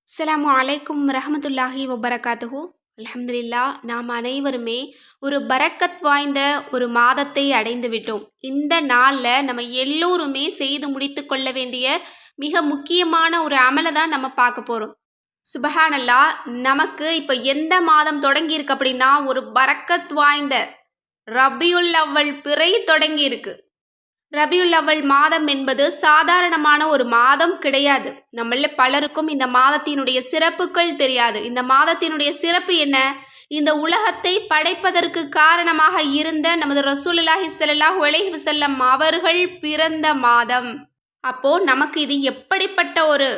அஸ்ஸலாமு அலைக்கும் ரஹமத்துல்லாஹி வபரகாத்துஹு. அல்ஹம்துலில்லா, நாம் அனைவருமே ஒரு பரக்கத் வாய்ந்த ஒரு மாதத்தை அடைந்து விட்டோம். இந்த நாளில் நம்ம எல்லோருமே செய்து முடித்து கொள்ள வேண்டிய மிக முக்கியமான ஒரு அமலை தான் நம்ம பார்க்க போகிறோம். சுபஹானல்லா, நமக்கு இப்போ எந்த மாதம் தொடங்கி இருக்கு அப்படின்னா, ஒரு பரக்கத் வாய்ந்த ரபியுல் அவ்வல் பிறை தொடங்கி இருக்கு. ரபியுல் அவ்வல் மாதம் என்பது சாதாரணமான ஒரு மாதம் கிடையாது. நம்மள பலருக்கும் இந்த மாதத்தினுடைய சிறப்புகள் தெரியாது. இந்த மாதத்தினுடைய சிறப்பு என்ன? இந்த உலகத்தை படைப்பதற்கு காரணமாக இருந்த நமது ரசூலுல்லாஹி ஸல்லல்லாஹு அலைஹி வஸல்லம் அவர்கள் பிறந்த மாதம். அப்போ நமக்கு இது எப்படிப்பட்ட ஒரு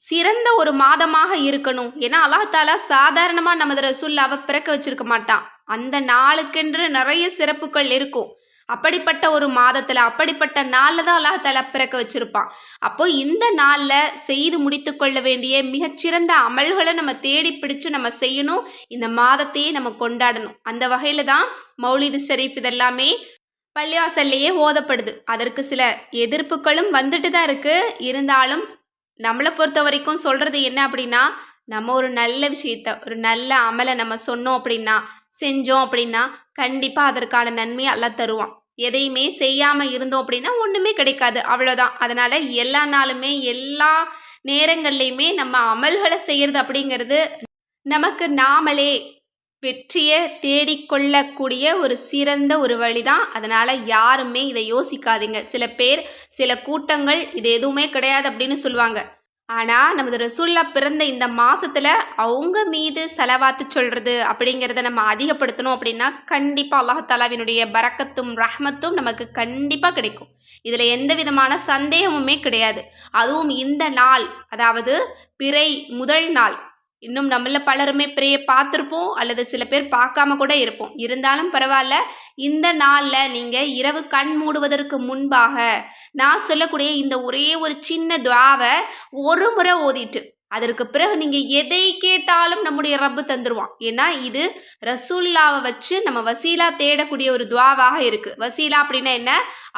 சிறந்த ஒரு மாதமாக இருக்கணும். ஏன்னா அல்லாஹ் தாலா சாதாரணமாக நமது ரசூல்லாவை பிறக்க வச்சிருக்க மாட்டான். அந்த நாளுக்கென்று நிறைய சிறப்புகள் இருக்கும். அப்படிப்பட்ட ஒரு மாதத்தில், அப்படிப்பட்ட நாளில் தான் அல்லாஹ் தாலா பிறக்க வச்சிருப்பான். அப்போ இந்த நாளில் செய்து முடித்து கொள்ள வேண்டிய மிகச்சிறந்த அமல்களை நம்ம தேடி பிடிச்சு நம்ம செய்யணும். இந்த மாதத்தையே நம்ம கொண்டாடணும். அந்த வகையில் தான் மௌலிது ஷரீஃப் இதெல்லாமே பள்ளிவாசல்லையே ஓதப்படுது. அதற்கு சில எதிர்ப்புகளும் வந்துட்டு தான் இருக்குது. இருந்தாலும் நம்மளை பொறுத்த வரைக்கும் சொல்கிறது என்ன அப்படின்னா, நம்ம ஒரு நல்ல விஷயத்த, ஒரு நல்ல அமலை நம்ம சொன்னோம் அப்படின்னா, செஞ்சோம் அப்படின்னா கண்டிப்பாக அதற்கான நன்மையை அல்லாஹ் தருவான். எதையுமே செய்யாமல் இருந்தோம் அப்படின்னா ஒன்றுமே கிடைக்காது, அவ்வளோதான். அதனால் எல்லா நாளுமே எல்லா நேரங்கள்லையுமே நம்ம அமல்களை செய்கிறது அப்படிங்கிறது நமக்கு நாமளே வெற்றியை தேடிக்கொள்ளக்கூடிய ஒரு சிறந்த ஒரு வழி தான். அதனால் யாருமே இதை யோசிக்காதீங்க. சில பேர், சில கூட்டங்கள் இது எதுவுமே கிடையாது அப்படின்னு சொல்லுவாங்க. ஆனால் நமது ரசூல்லா பிறந்த இந்த மாதத்தில் அவங்க மீது செலவாத்து சொல்கிறது அப்படிங்கிறத நம்ம அதிகப்படுத்தணும் அப்படின்னா கண்டிப்பாக அல்லாஹ் தாலாவினுடைய பரக்கத்தும் ரஹ்மத்தும் நமக்கு கண்டிப்பாக கிடைக்கும். இதில் எந்த விதமான சந்தேகமுமே கிடையாது. அதுவும் இந்த நாள், அதாவது பிறை முதல் நாள். இன்னும் நம்மள பலருமே பிறையை பார்த்துருப்போம், அல்லது சில பேர் பார்க்காம கூட இருப்போம். இருந்தாலும் பரவாயில்ல, இந்த நாளில் நீங்கள் இரவு கண் மூடுவதற்கு முன்பாக நான் சொல்லக்கூடிய இந்த ஒரே ஒரு சின்ன துஆவை ஒரு முறை ஓதிட்டு அதற்கு பிறகு நீங்கள் எதை கேட்டாலும் நம்முடைய ரப்பு தந்துடுவான். ஏன்னா இது ரசூல்லாவை வச்சு நம்ம வசீலா தேடக்கூடிய ஒரு துஆவாக இருக்குது. வசீலா அப்படின்னா என்ன?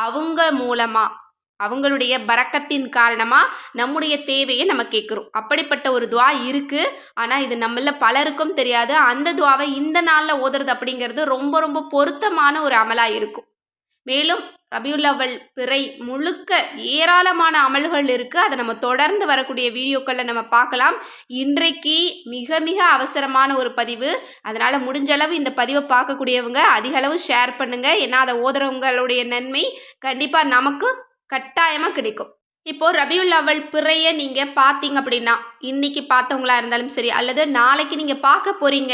அவங்க மூலமாக, அவங்களுடைய பரக்கத்தின் காரணமாக நம்முடைய தேவையை நம்ம கேட்குறோம். அப்படிப்பட்ட ஒரு துஆ இருக்குது. ஆனால் இது நம்மள பலருக்கும் தெரியாது. அந்த துஆவை இந்த நாளில் ஓதுறது அப்படிங்கிறது ரொம்ப ரொம்ப பொருத்தமான ஒரு அமலாக இருக்கும். மேலும் ரபியுல் அவ்வல் பிறை முழுக்க ஏராளமான அமல்கள் இருக்குது. அதை நம்ம தொடர்ந்து வரக்கூடிய வீடியோக்களில் நம்ம பார்க்கலாம். இன்றைக்கு மிக மிக அவசரமான ஒரு பதிவு. அதனால் முடிஞ்ச அளவு இந்த பதிவை பார்க்கக்கூடியவங்க அதிக அளவு ஷேர் பண்ணுங்கள். ஏன்னா அதை ஓதுறவங்களுடைய நன்மை கண்டிப்பாக நமக்கு கட்டாயமாக கிடைக்கும். இப்போது ரபியுல் அவ்வல் பிறையை நீங்கள் பார்த்தீங்க அப்படின்னா, இன்றைக்கி பார்த்தவங்களா இருந்தாலும் சரி, அல்லது நாளைக்கு நீங்கள் பார்க்க போகிறீங்க,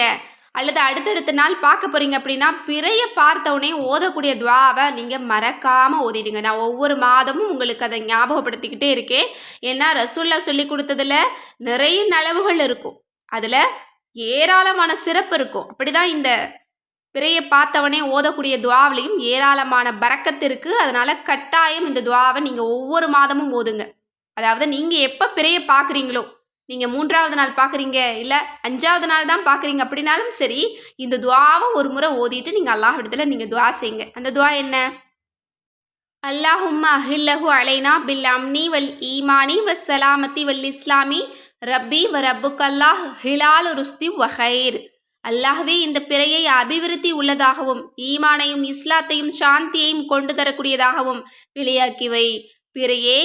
அல்லது அடுத்தடுத்த நாள் பார்க்க போகிறீங்க அப்படின்னா, பிறையை பார்த்தவுடனே ஓதக்கூடிய துஆவை நீங்கள் மறக்காமல் ஓதிடுங்க. நான் ஒவ்வொரு மாதமும் உங்களுக்கு அதை ஞாபகப்படுத்திக்கிட்டே இருக்கேன். ஏன்னா ரசூல்லா சொல்லி கொடுத்ததில் நிறைய நலவுகள் இருக்கும், அதில் ஏராளமான சிறப்பு இருக்கும். அப்படி தான் இந்த பிறையை பார்த்தவனே ஓதக்கூடிய துஆவிலையும் ஏராளமான பரக்கத்து இருக்குது. அதனால் கட்டாயம் இந்த துஆவை நீங்கள் ஒவ்வொரு மாதமும் ஓதுங்க. அதாவது நீங்கள் எப்போ பிறையை பார்க்குறீங்களோ, நீங்கள் 3வது நாள் பார்க்குறீங்க, இல்லை 5வது நாள் தான் பார்க்குறீங்க அப்படின்னாலும் சரி, இந்த துஆவை ஒரு முறை ஓதிட்டு நீங்கள் அல்லாஹ் இடத்துல நீங்கள் துஆ செய்யுங்க. அந்த துஆ என்ன? அல்லாஹும்ம அஹில்லஹு அலைனா பில் அம்னி வல் ஈமானி வஸ் சலாமத்தி வல் இஸ்லாமி ரப்பி வ ரப்புக்கல்லாஹ் ஹிலால் ருஸ்தி வஹைர். அல்லாஹ்வே இந்த பிறையை அபிவிருத்தி உள்ளதாகவும் ஈமானையும் இஸ்லாத்தையும் சாந்தியையும் கொண்டு தரக்கூடியதாகவும் வெளியாக்கிவை. பிறையே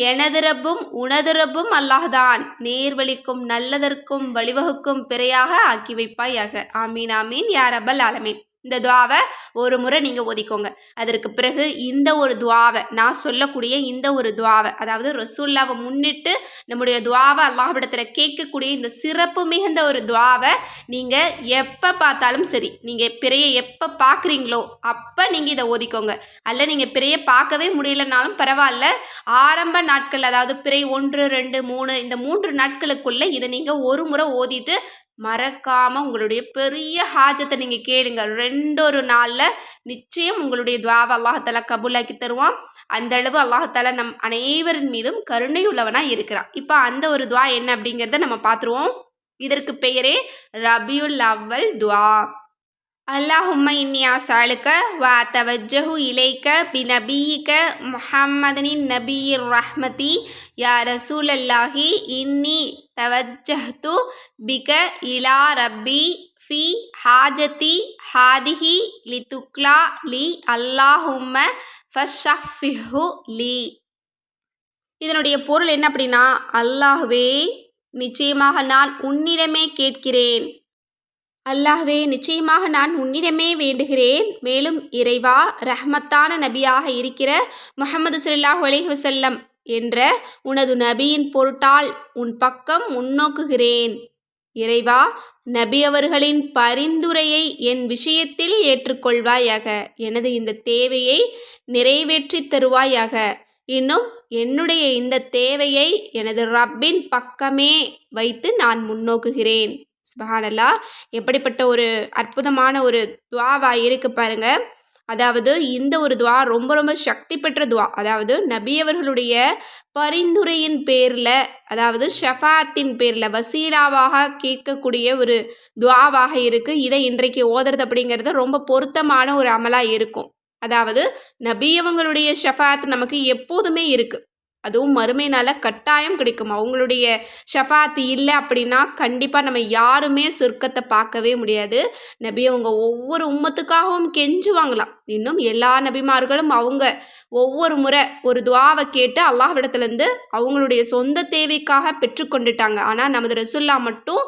எனது ரப்பும் உனது ரப்பும் அல்லாஹ்தான், நேர்வழிக்கும் நல்லதற்கும் வழிவகுக்கும் பிறையாக ஆக்கி வைப்பாயாக. ஆமீன் ஆமீன் யா ரப்பல் ஆலமீன். இந்த துஆவை ஒரு முறை நீங்கள் ஓதிக்கோங்க. அதற்கு பிறகு இந்த ஒரு துஆவை, நான் சொல்லக்கூடிய இந்த ஒரு துஆவை, அதாவது ரசூல்லாவை முன்னிட்டு நம்முடைய துஆவை அல்லாஹ்விடத்தில் கேட்கக்கூடிய இந்த சிறப்பு மிகுந்த ஒரு துஆவை நீங்கள் எப்போ பார்த்தாலும் சரி, நீங்கள் பிறையை எப்போ பார்க்குறீங்களோ அப்போ நீங்கள் இதை ஓதிக்கோங்க. அல்ல நீங்கள் பிறையை பார்க்கவே முடியலனாலும் பரவாயில்ல, ஆரம்ப நாட்கள், அதாவது பிறை 1, 2, 3 இந்த 3 நாட்களுக்குள்ளே இதை நீங்கள் ஒரு முறை ஓதிட்டு மறக்காமல் உங்களுடைய பெரிய ஹாஜத்தை நீங்கள் கேளுங்க. 2 நாளில் நிச்சயம் உங்களுடைய துஆவை அல்லாஹாலா கபூலாக்கி தருவான். அந்த அளவு அல்லாஹாலா நம் அனைவரின் மீதும் கருணையுள்ளவனாக இருக்கிறான். இப்போ அந்த ஒரு துஆ என்ன அப்படிங்கிறத நம்ம பார்த்துருவோம். இதற்கு பெயரே ரபியுல் அவ்வல் துஆ. அல்லாஹும்ம இன்னி அஸ்அலுக வ அத்தவஜ்ஜஹு இலைக பிநபியிக முஹம்மதின் நபியிர் ரஹ்மதி யா ரசூலல்லாஹி இன்னி தவஜ்ஜஹ்து பிக இலா ரப்பி ஃபி ஹாஜதி ஹாதிஹி லிதுக்லா லி அல்லாஹும்ம ஃபஷ்ஷஃபிஹு லி. இதனுடைய பொருள் என்ன அப்படின்னா, அல்லாஹ்வே நிச்சயமாக நான் உன்னிடமே கேட்கிறேன், அல்லாஹ்வே நிச்சயமாக நான் உன்னிடமே வேண்டுகிறேன். மேலும் இறைவா, ரஹ்மத்தான நபியாக இருக்கிற முஹம்மது ஸல்லல்லாஹு அலைஹி வஸல்லம் என்ற உனது நபியின் பொருட்டால் உன் பக்கம் முன்னோக்குகிறேன். இறைவா, நபி அவர்களின் பரிந்துரையை என் விஷயத்தில் ஏற்றுக்கொள்வாயாக. எனது இந்த தேவையை நிறைவேற்றி தருவாயாக. இன்னும் என்னுடைய இந்த தேவையை எனது ரப்பின் பக்கமே வைத்து நான் முன்னோக்குகிறேன். சுப்ஹானல்லாஹ், எப்படிப்பட்ட ஒரு அற்புதமான ஒரு துஆவா இருக்கு பாருங்க. அதாவது இந்த ஒரு துஆ ரொம்ப ரொம்ப சக்தி பெற்ற துஆ. அதாவது நபி அவர்களுடைய பரிந்துரையின் பேரில், அதாவது ஷஃபாத்தின் பேரில் வசீலாவாக கேட்கக்கூடிய ஒரு துஆவாக இருக்குது. இதை இன்றைக்கு ஓதுறது அப்படிங்கிறது ரொம்ப பொருத்தமான ஒரு அமலாக இருக்கும். அதாவது நபி அவங்களுடைய ஷஃபாத் நமக்கு எப்போதுமே இருக்குது, அதுவும் மறுமை நாளில் கட்டாயம் கிடைக்கும். அவங்களுடைய ஷஃபாத் இல்லை அப்படின்னா கண்டிப்பாக நம்ம யாருமே சொர்க்கத்தை பார்க்கவே முடியாது. நபி அவங்க ஒவ்வொரு உம்மத்துக்காகவும் கெஞ்சுவாங்களாம். இன்னும் எல்லா நபிமார்களும் அவங்க ஒவ்வொரு முறை ஒரு துஆவை கேட்டு அல்லாஹ்விடத்துலேருந்து அவங்களுடைய சொந்த தேவைக்காக பெற்றுக்கொண்டுட்டாங்க. ஆனால் நமது ரசூல்லா மட்டும்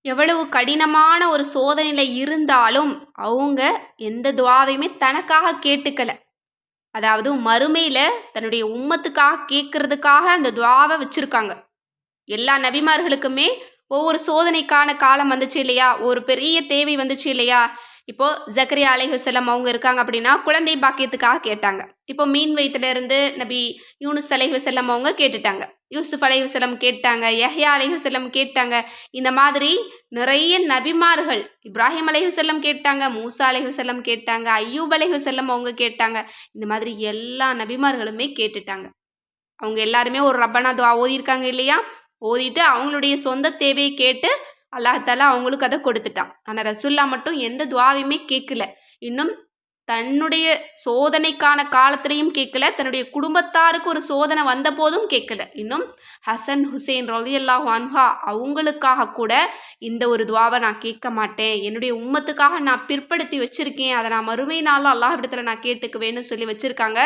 எவ்வளவு கடினமான ஒரு சோதனையில் இருந்தாலும் அவங்க எந்த துஆவையுமே தனக்காக கேட்டுக்கல. அதாவது மறுமையில் தன்னுடைய உம்மத்துக்காக கேட்கறதுக்காக அந்த துஆவை வச்சுருக்காங்க. எல்லா நபிமார்களுக்குமே ஒவ்வொரு சோதனைக்கான காலம் வந்துச்சு இல்லையா, ஒரு பெரிய தேவை வந்துச்சு இல்லையா. இப்போது ஜக்கரியா அலைஹிஸ்ஸலாம் அவங்க இருக்காங்க அப்படின்னா குழந்தை பாக்கியத்துக்காக கேட்டாங்க. இப்போ மீன் வயிற்றுலேருந்து நபி யூனுஸ் அலைஹிஸ்ஸலாம் அவங்க கேட்டுட்டாங்க, யூசுஃப் அலைஹிஸ்ஸலாம் கேட்டாங்க, யஹ்யா அலைஹிஸ்ஸலாம் கேட்டாங்க. இந்த மாதிரி நிறைய நபிமார்கள், இப்ராஹிம் அலைஹிஸ்ஸலாம் கேட்டாங்க, மூசா அலைஹிஸ்ஸலாம் கேட்டாங்க, ஐயூப் அலைஹிஸ்ஸலாம் அவங்க கேட்டாங்க. இந்த மாதிரி எல்லா நபிமார்களுமே கேட்டுட்டாங்க. அவங்க எல்லாருமே ஒரு ரப்பனா துஆ ஓதியிருக்காங்க இல்லையா. ஓதிட்டு அவங்களுடைய சொந்த தேவையை கேட்டு அல்லாஹ் தஆலா அவங்களுக்கு அதை கொடுத்துட்டான். ஆனால் ரசூல்லா மட்டும் எந்த துஆவையுமே கேட்கல. இன்னும் தன்னுடைய சோதனைக்கான காலத்திலையும் கேட்கல, தன்னுடைய குடும்பத்தாருக்கு ஒரு சோதனை வந்த போதும் கேட்கல. இன்னும் ஹசன் ஹுசைன் ரலியல்லாஹு அன்ஹா அவங்களுக்காக கூட இந்த ஒரு துஆவை நான் கேட்க மாட்டேன், என்னுடைய உம்மத்துக்காக நான் பிற்படுத்தி வச்சுருக்கேன், அதை நான் மறுமை நாளில் அல்லாஹ்விடத்தில் நான் கேட்டுக்குவேன்னு சொல்லி வச்சுருக்காங்க.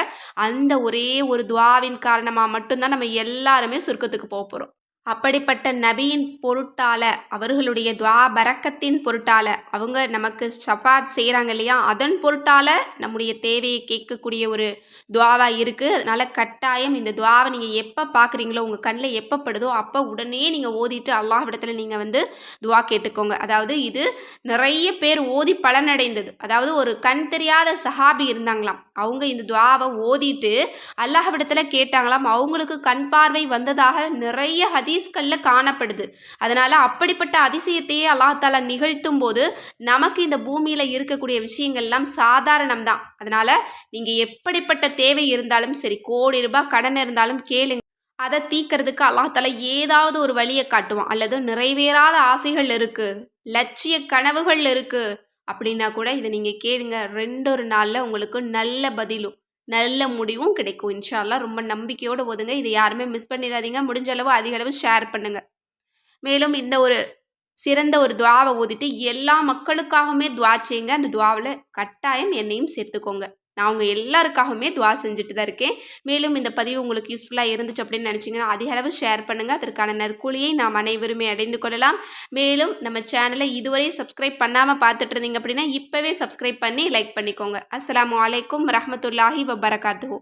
அந்த ஒரே ஒரு துஆவின் காரணமாக மட்டும்தான் நம்ம எல்லாருமே சொர்க்கத்துக்கு போக போகிறோம். அப்படிப்பட்ட நபியின் பொருட்டால், அவர்களுடைய துஆ பரக்கத்தின் பொருட்டால், அவங்க நமக்கு ஷஃபாத் செய்கிறாங்க இல்லையா, அதன் பொருட்டால் நம்முடைய தேவையை கேட்கக்கூடிய ஒரு துஆவாக இருக்குது. அதனால் கட்டாயம் இந்த துஆவை நீங்கள் எப்போ பார்க்குறீங்களோ, உங்கள் கண்ணில் எப்போ படுதோ அப்போ உடனே நீங்கள் ஓதிட்டு அல்லாஹ்விடத்தில் நீங்கள் வந்து துஆ கேட்டுக்கோங்க. அதாவது இது நிறைய பேர் ஓதி பலனடைந்தது. அதாவது ஒரு கண் தெரியாத சஹாபி இருந்தாங்களாம், அவங்க இந்த துஆவை ஓதிட்டு அல்லாஹ்விடத்தில் கேட்டாங்களாம். அவங்களுக்கு கண் பார்வை வந்ததாக நிறைய ஹதீஸ்களில் காணப்படுது. அதனால் அப்படிப்பட்ட அதிசயத்தையே அல்லாஹ் தஆலா நிகழ்த்தும் போது நமக்கு இந்த பூமியில் இருக்கக்கூடிய விஷயங்கள்லாம் சாதாரணம்தான். அதனால் நீங்கள் எப்படிப்பட்ட தேவை இருந்தாலும் சரி, கோடி ரூபாய் கடன் இருந்தாலும் கேளுங்க, அதை தீர்க்கறதுக்கு அல்லாஹ் தஆலா ஏதாவது ஒரு வழியை காட்டுவான். அல்லது நிறைவேறாத ஆசைகள் இருக்குது, லட்சிய கனவுகள் இருக்குது அப்படின்னா கூட இதை நீங்கள் கேளுங்க. 2 நாளில் உங்களுக்கு நல்ல பதிலும் நல்ல முடிவும் கிடைக்கும் இன்ஷா அல்லாஹ். ரொம்ப நம்பிக்கையோடு ஓதுங்க. இதை யாருமே மிஸ் பண்ணிடாதீங்க. முடிஞ்ச அளவு அதிக அளவு ஷேர் பண்ணுங்கள். மேலும் இந்த ஒரு சிறந்த ஒரு துஆவை ஓதிட்டு எல்லா மக்களுக்காகவுமே துஆ செய்யுங்க. அந்த துஆவில் கட்டாயம் என்னையும் சேர்த்துக்கோங்க. நான் உங்கள் எல்லாருக்காகவுமே துஆ செஞ்சுட்டு தான் இருக்கேன். மேலும் இந்த பதிவு உங்களுக்கு யூஸ்ஃபுல்லாக இருந்துச்சு அப்படின்னு நினச்சிங்கன்னா அதிக அளவு ஷேர் பண்ணுங்கள். அதற்கான நற்கூலியை நாம் அனைவருமே அடைந்து கொள்ளலாம். மேலும் நம்ம சேனலை இதுவரை சப்ஸ்கிரைப் பண்ணாமல் பார்த்துட்டு இருந்தீங்க அப்படின்னா இப்போவே சப்ஸ்கிரைப் பண்ணி லைக் பண்ணிக்கோங்க. அஸ்ஸலாமு அலைக்கும் வரஹ்மத்துல்லாஹி வபரகாத்துஹு.